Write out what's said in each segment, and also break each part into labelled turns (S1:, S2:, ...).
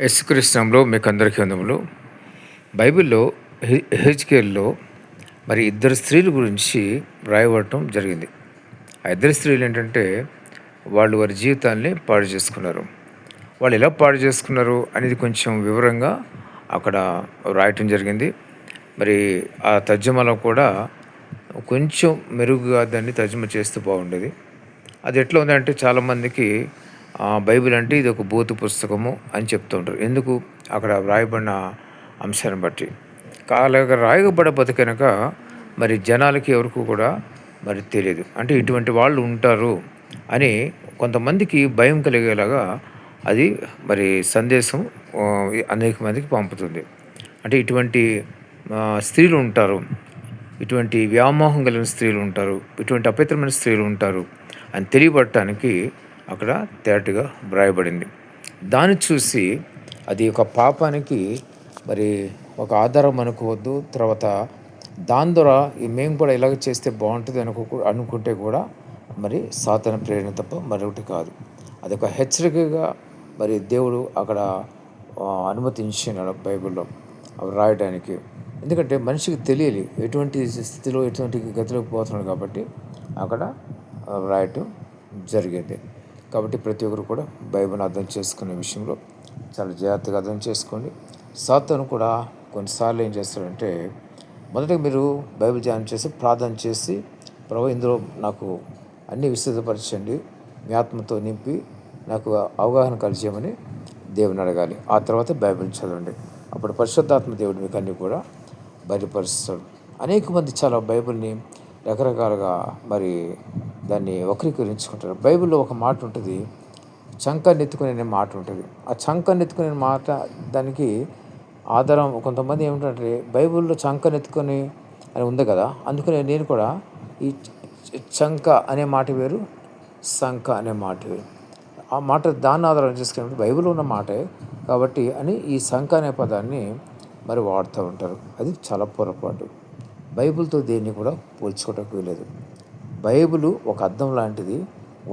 S1: యేసుక్రీస్తునామంలో మీకు అందరికీ వందములు. బైబిల్‌లో యెహెజ్కేలులో మరి ఇద్దరు స్త్రీల గురించి రాయబడటం జరిగింది. ఆ ఇద్దరు స్త్రీలు ఏంటంటే, వాళ్ళు వారి జీవితాల్ని పాడు చేసుకున్నారు. వాళ్ళు ఎలా పాడు చేసుకున్నారు అనేది కొంచెం వివరంగా అక్కడ రాయటం జరిగింది. మరి ఆ తర్జుమాలో కూడా కొంచెం మెరుగుగా దాన్ని తర్జుమా చేస్తే బాగుండేది. అది ఎట్లా ఉందంటే చాలామందికి బైబిల్ అంటే ఇది ఒక బూతు పుస్తకము అని చెప్తూ ఉంటారు. ఎందుకు? అక్కడ వ్రాయబడిన అంశాన్ని బట్టి. అలాగ రాయబడకపోతే కనుక మరి జనాలకి ఎవరికి కూడా మరి తెలియదు. అంటే ఇటువంటి వాళ్ళు ఉంటారు అని కొంతమందికి భయం కలిగేలాగా అది మరి సందేశం అనేక మందికి పంపుతుంది. అంటే ఇటువంటి స్త్రీలు ఉంటారు. ఇటువంటి వ్యామోహం కలిగిన స్త్రీలు ఉంటారు. ఇటువంటి అపవిత్రమైన స్త్రీలు ఉంటారు అని తెలియబడటానికి అక్కడ తేటగా వ్రాయబడింది. దాన్ని చూసి అది ఒక పాపానికి మరి ఒక ఆధారం అనుకోవద్దు. తర్వాత దాని ద్వారా మేము కూడా ఇలాగ చేస్తే బాగుంటుంది అనుకుంటే కూడా మరి సాతాను ప్రేరణ తప్ప మరొకటి కాదు. అదొక హెచ్చరికగా మరి దేవుడు అక్కడ అనుమతించినాడు బైబిల్లో అవి రాయడానికి. ఎందుకంటే మనిషికి తెలియాలి ఎటువంటి స్థితిలో ఎటువంటి గతిలోకి పోతున్నాడు కాబట్టి అక్కడ రాయటం జరిగింది. కాబట్టి ప్రతి ఒక్కరు కూడా బైబిల్ని అర్థం చేసుకునే విషయంలో చాలా జాగ్రత్తగా అర్థం చేసుకోండి. సాతాను కూడా కొన్నిసార్లు ఏం చేస్తాడంటే, మొదటగా మీరు బైబిల్ ధ్యానం చేసి ప్రార్థన చేసి, ప్రభువా ఇందులో నాకు అన్నీ విస్తృతపరచండి, మీ ఆత్మతో నింపి నాకు అవగాహన కలిగేయమని దేవుని అడగాలి. ఆ తర్వాత బైబిల్ని చదవండి. అప్పుడు పరిశుద్ధాత్మ దేవుడు మీకు అన్నీ కూడా బయలుపరుస్తాడు. అనేక మంది చాలా బైబిల్ని రకరకాలుగా మరి దాన్ని వక్రీకరించుకుంటారు. బైబిల్లో ఒక మాట ఉంటుంది, చంకనెత్తుకునే మాట ఉంటుంది. ఆ చంకనెత్తుకునే మాట దానికి ఆధారం కొంతమంది ఏమిటంటే, బైబిల్లో చంకనెత్తుకొని అని ఉంది కదా, అందుకనే నేను కూడా ఈ చంక అనే మాట వేరు, సంక అనే మాట వేరు. ఆ మాట దాన్ని ఆధారం చేసుకున్నప్పుడు బైబిల్లో ఉన్న మాటే కాబట్టి అని ఈ సంక అనే పదాన్ని మరి వాడుతూ ఉంటారు. అది చాలా పొరపాటు. బైబిల్తో దేన్ని కూడా పోల్చుకోవడానికి వీలేదు. బైబిల్ ఒక అద్దం లాంటిది,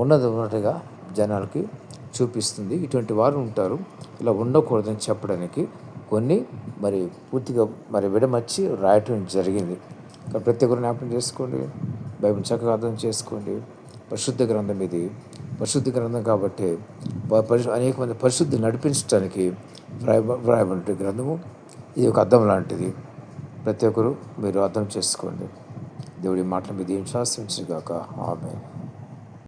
S1: ఉన్నది ఉన్నట్టుగా జనాలకి చూపిస్తుంది. ఇటువంటి వారు ఉంటారు. ఇలా ఉండకూడదని చెప్పడానికి కొన్ని మరి పూర్తిగా మరి విడమర్చి రాయటం జరిగింది. ప్రతి ఒక్కరు జ్ఞాపకం చేసుకోండి, బైబిల్ చక్కగా అర్థం చేసుకోండి. పరిశుద్ధ గ్రంథం ఇది. పరిశుద్ధ గ్రంథం కాబట్టి అనేక మంది పరిశుద్ధి నడిపించడానికి వ్రాయబడిన గ్రంథము. ఇది ఒక అద్దం లాంటిది. ప్రతి ఒక్కరు మీరు అర్థం చేసుకోండి. దేవుడి మాటల మీద ఏం శాస్త్రించుగాక. ఆమేన్.